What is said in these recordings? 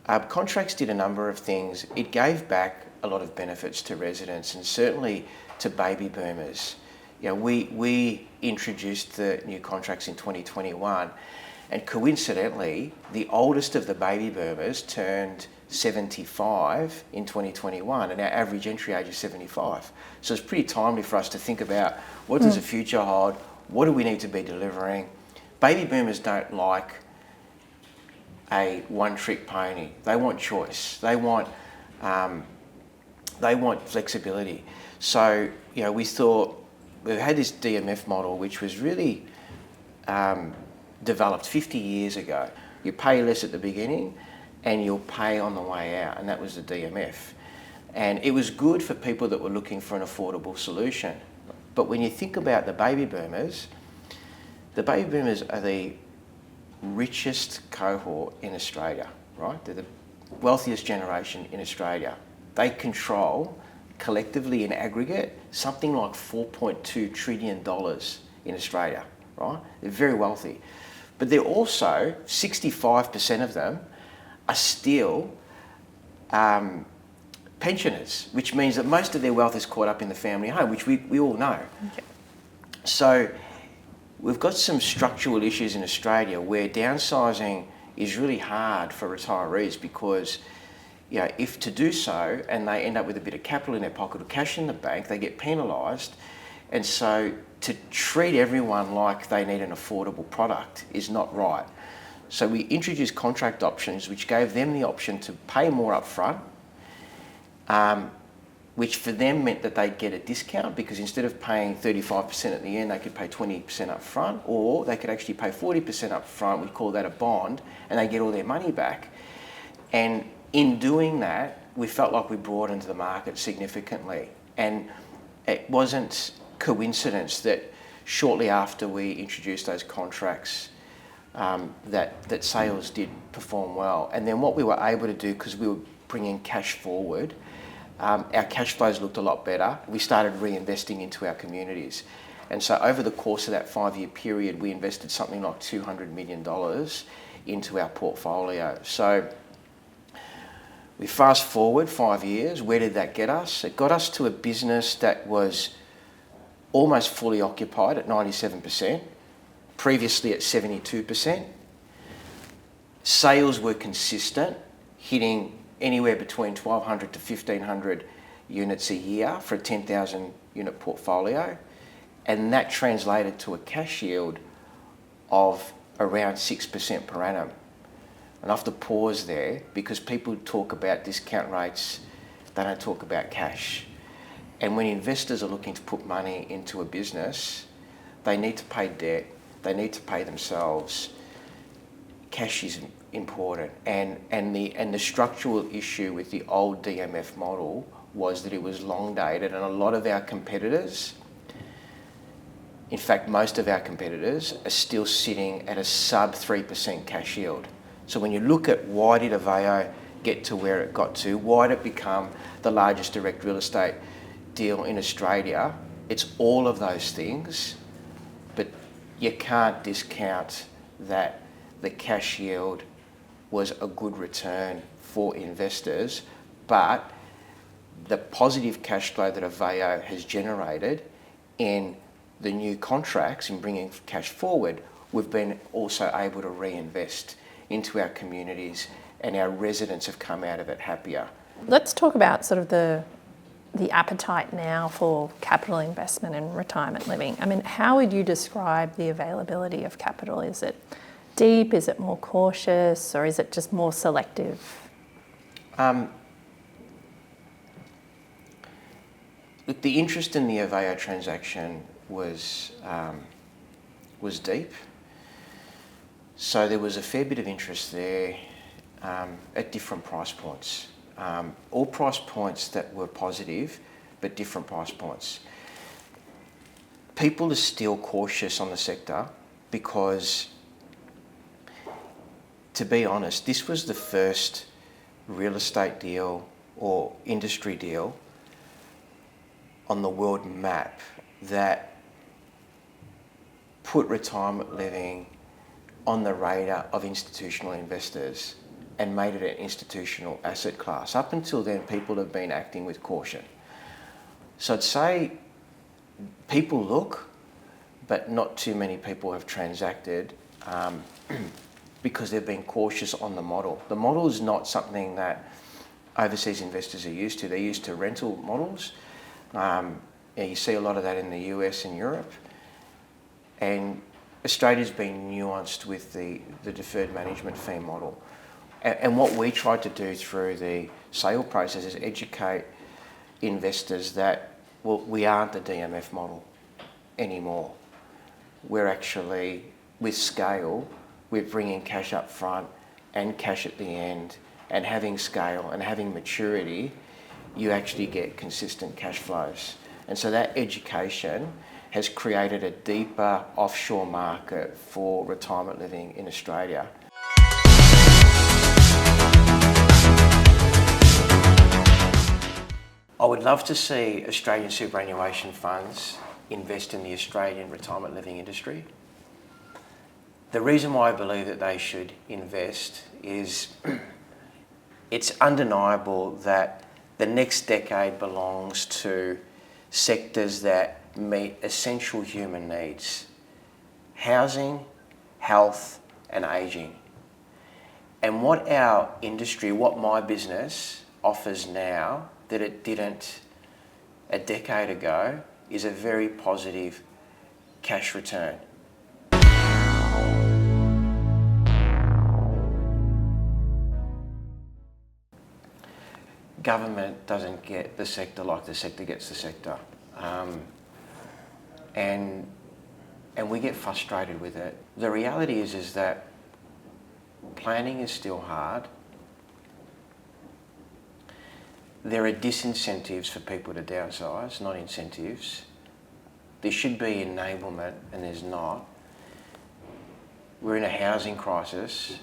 Contracts did a number of things. It gave back a lot of benefits to residents and certainly to baby boomers. We introduced the new contracts in 2021, and coincidentally, the oldest of the baby boomers turned 75 in 2021, and our average entry age is 75. So it's pretty timely for us to think about what does the future hold, what do we need to be delivering. Baby boomers don't like a one-trick pony. They want choice. They want flexibility. So we thought we had this DMF model, which was really developed 50 years ago. You pay less at the beginning, and you'll pay on the way out, and that was the DMF. And it was good for people that were looking for an affordable solution. But when you think about the baby boomers are the richest cohort in Australia, right? They're the wealthiest generation in Australia. They control, collectively in aggregate, something like $4.2 trillion in Australia, right? They're very wealthy. But they're also, 65% of them are still pensioners, which means that most of their wealth is caught up in the family home, which we all know. Okay. So we've got some structural issues in Australia where downsizing is really hard for retirees because if to do so and they end up with a bit of capital in their pocket or cash in the bank, they get penalised. And so to treat everyone like they need an affordable product is not right. So we introduced contract options which gave them the option to pay more upfront, which for them meant that they'd get a discount because instead of paying 35% at the end, they could pay 20% up front, or they could actually pay 40% up front, we call that a bond, and they get all their money back. And in doing that, we felt like we broadened the market significantly. And it wasn't coincidence that shortly after we introduced those contracts, that sales did perform well. And then what we were able to do, because we were bringing cash forward, our cash flows looked a lot better. We started reinvesting into our communities. And so over the course of that 5-year period, we invested something like $200 million into our portfolio. So we fast forward 5 years, where did that get us? It got us to a business that was almost fully occupied at 97%, previously at 72%. Sales were consistent, hitting anywhere between 1,200 to 1,500 units a year for a 10,000 unit portfolio. And that translated to a cash yield of around 6% per annum. And I have to pause there because people talk about discount rates, they don't talk about cash. And when investors are looking to put money into a business, they need to pay debt, they need to pay themselves. Cash is important. And the structural issue with the old DMF model was that it was long dated, and a lot of our competitors, in fact most of our competitors, are still sitting at a sub 3% cash yield. So when you look at why did Aveo get to where it got to, why did it become the largest direct real estate deal in Australia, it's all of those things, but you can't discount that the cash yield was a good return for investors, but the positive cash flow that Aveo has generated in the new contracts in bringing cash forward, we've been also able to reinvest into our communities, and our residents have come out of it happier. Let's talk about sort of the appetite now for capital investment in retirement living. I mean, how would you describe the availability of capital? Is it deep? Is it more cautious? Or is it just more selective? Look, the interest in the Aveo transaction was deep. So there was a fair bit of interest there at different price points. All price points that were positive, but different price points. People are still cautious on the sector because, to be honest, this was the first real estate deal or industry deal on the world map that put retirement living on the radar of institutional investors. and made it an institutional asset class. Up until then, people have been acting with caution. So I'd say people look, but not too many people have transacted because they've been cautious on the model. The model is not something that overseas investors are used to. They're used to rental models. You see a lot of that in the US and Europe. And Australia's been nuanced with the deferred management fee model. And what we tried to do through the sale process is educate investors that, well, we aren't the DMF model anymore. We're actually, with scale, we're bringing cash up front and cash at the end, and having scale and having maturity, you actually get consistent cash flows. And so that education has created a deeper offshore market for retirement living in Australia. I would love to see Australian superannuation funds invest in the Australian retirement living industry. The reason why I believe that they should invest is it's undeniable that the next decade belongs to sectors that meet essential human needs: housing, health, and ageing. And what our industry, what my business offers now that it didn't a decade ago, is a very positive cash return. Government doesn't get the sector like the sector gets the sector. And we get frustrated with it. The reality is that planning is still hard. There are disincentives for people to downsize, not incentives. There should be enablement, and there's not. We're in a housing crisis,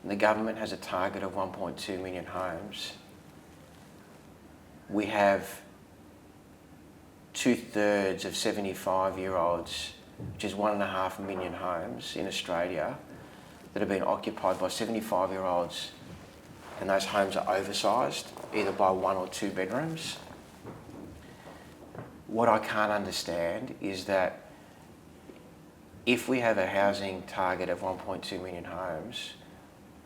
and the government has a target of 1.2 million homes. We have 2/3 of 75-year-olds, which is 1.5 million homes in Australia, that have been occupied by 75-year-olds, and those homes are oversized, either by 1 or 2 bedrooms. What I can't understand is that if we have a housing target of 1.2 million homes,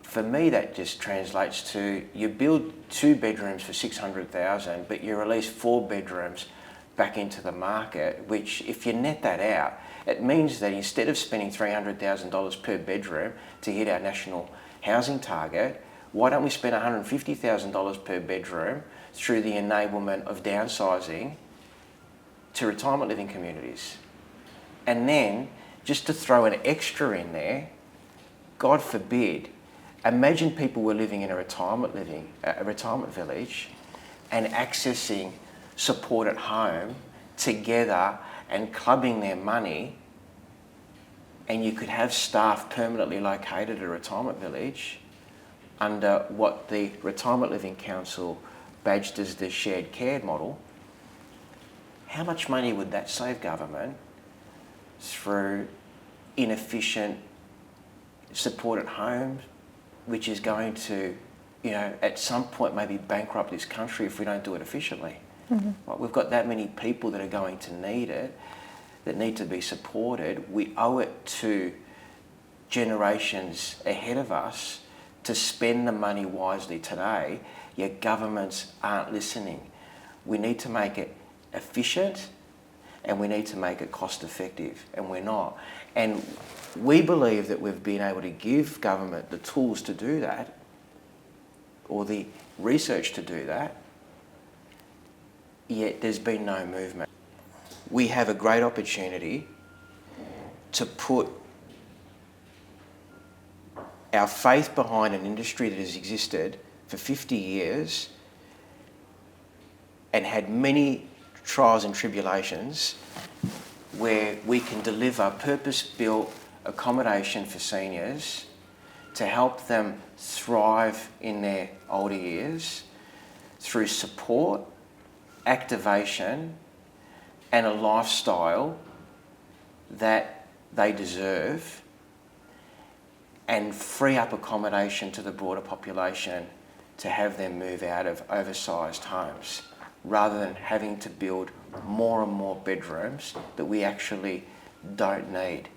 for me that just translates to you build 2 bedrooms for 600,000, but you release 4 bedrooms back into the market, which if you net that out, it means that instead of spending $300,000 per bedroom to hit our national housing target, why don't we spend $150,000 per bedroom through the enablement of downsizing to retirement living communities? And then, just to throw an extra in there, God forbid, imagine people were living in a retirement village and accessing support at home together and clubbing their money, and you could have staff permanently located at a retirement village under what the Retirement Living Council badged as the shared care model. How much money would that save government through inefficient support at home, which is going to, at some point maybe bankrupt this country if we don't do it efficiently? Mm-hmm. Right, we've got that many people that are going to need it, that need to be supported. We owe it to generations ahead of us to spend the money wisely today, yet governments aren't listening. We need to make it efficient and we need to make it cost effective, and we're not. And we believe that we've been able to give government the tools to do that, or the research to do that, yet there's been no movement. We have a great opportunity to put our faith behind an industry that has existed for 50 years and had many trials and tribulations, where we can deliver purpose-built accommodation for seniors to help them thrive in their older years through support, activation, and a lifestyle that they deserve. and free up accommodation to the broader population to have them move out of oversized homes, rather than having to build more and more bedrooms that we actually don't need.